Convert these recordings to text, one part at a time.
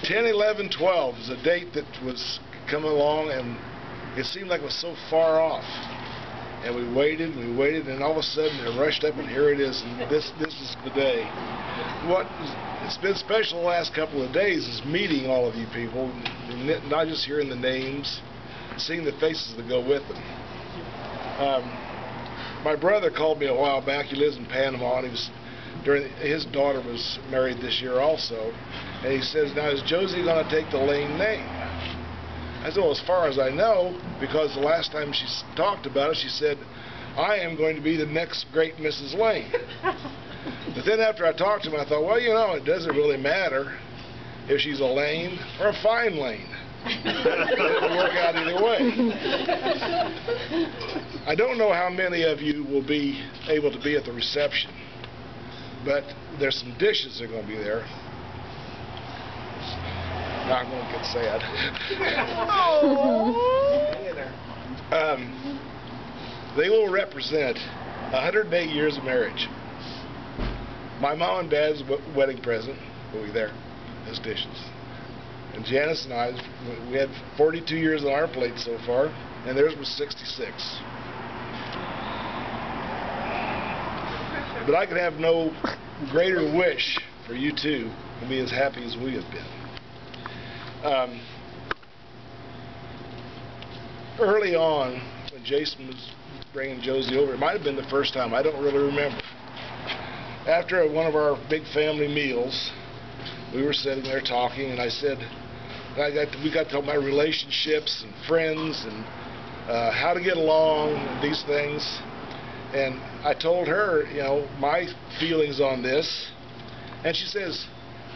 10/11/12 is a date that was coming along, and it seemed like it was so far off. And we waited, and all of a sudden it rushed up, and here it is. And this is the day. It's been special the last couple of days is meeting all of you people, not just hearing the names, seeing the faces that go with them. My brother called me a while back. He lives in Panama, and his daughter was married this year also, and he says, "Now is Josie going to take the Lane name?" I said, "Well, as far as I know, because the last time she talked about it, she said, I am going to be the next great Mrs. Lane." But then after I talked to him, I thought, well, you know, it doesn't really matter if she's a Lane or a fine Lane. It'll work out either way. I don't know how many of you will be able to be at the reception, but there's some dishes that are going to be there. Now I'm going to get sad. They will represent 108 years of marriage. My mom and dad's wedding present will be there as dishes. And Janice and I, we had 42 years on our plate so far, and theirs was 66. But I could have no greater wish for you two to be as happy as we have been. Early on, when Jason was bringing Josie over, it might have been the first time, I don't really remember. After one of our big family meals, we were sitting there talking, and I said, we got to talk about relationships and friends and how to get along and these things. And I told her, you know, my feelings on this, and she says,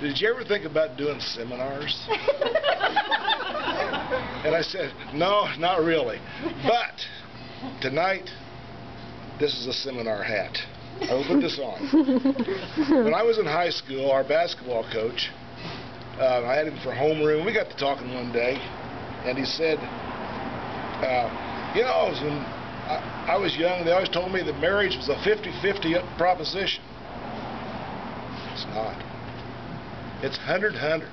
"Did you ever think about doing seminars?" And I said, "No, not really. But tonight, this is a seminar hat. I will put this on." When I was in high school, our basketball coach, I had him for homeroom. We got to talking one day, and he said, you know, when I was young, they always told me that marriage was a 50-50 proposition. It's not. It's 100-100.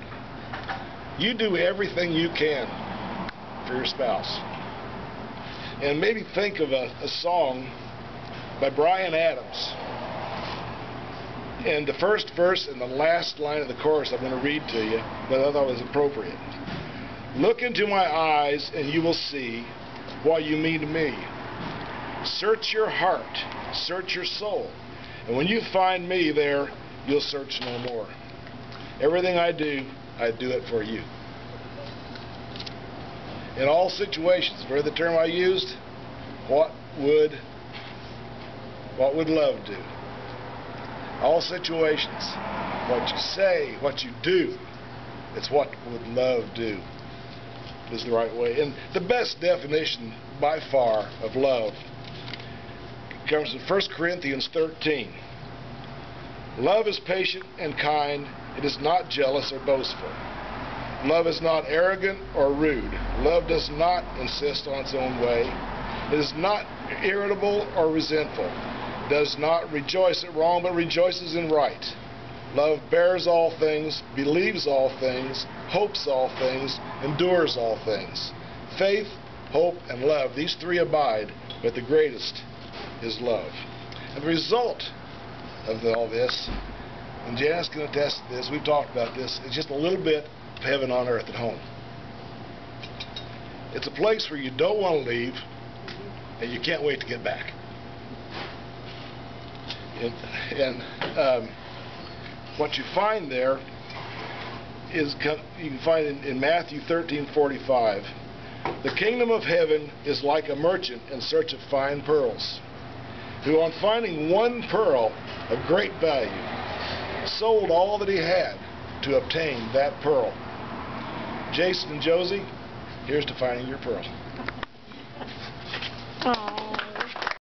You do everything you can for your spouse. And maybe think of a song by Bryan Adams. And the first verse and the last line of the chorus I'm going to read to you that I thought was appropriate. "Look into my eyes and you will see what you mean to me. Search your heart, search your soul. And when you find me there, you'll search no more. Everything I do it for you." In all situations, for the term I used, what would love do? All situations, what you say, what you do, it's what would love do is the right way. And the best definition by far of love comes in 1 Corinthians 13. "Love is patient and kind. It is not jealous or boastful. Love is not arrogant or rude. Love does not insist on its own way. It is not irritable or resentful. Does not rejoice at wrong, but rejoices in right. Love bears all things, believes all things, hopes all things, endures all things. Faith, hope, and love, these three abide, but the greatest is love." And the result of all this, and Janice can attest to this, we've talked about this, it's just a little bit of heaven on earth at home. It's a place where you don't want to leave, and you can't wait to get back. And what you find there is, you can find in Matthew 13:45, "The kingdom of heaven is like a merchant in search of fine pearls, who on finding one pearl of great value, sold all that he had to obtain that pearl." Jason and Josie, here's to finding your pearl. Aww.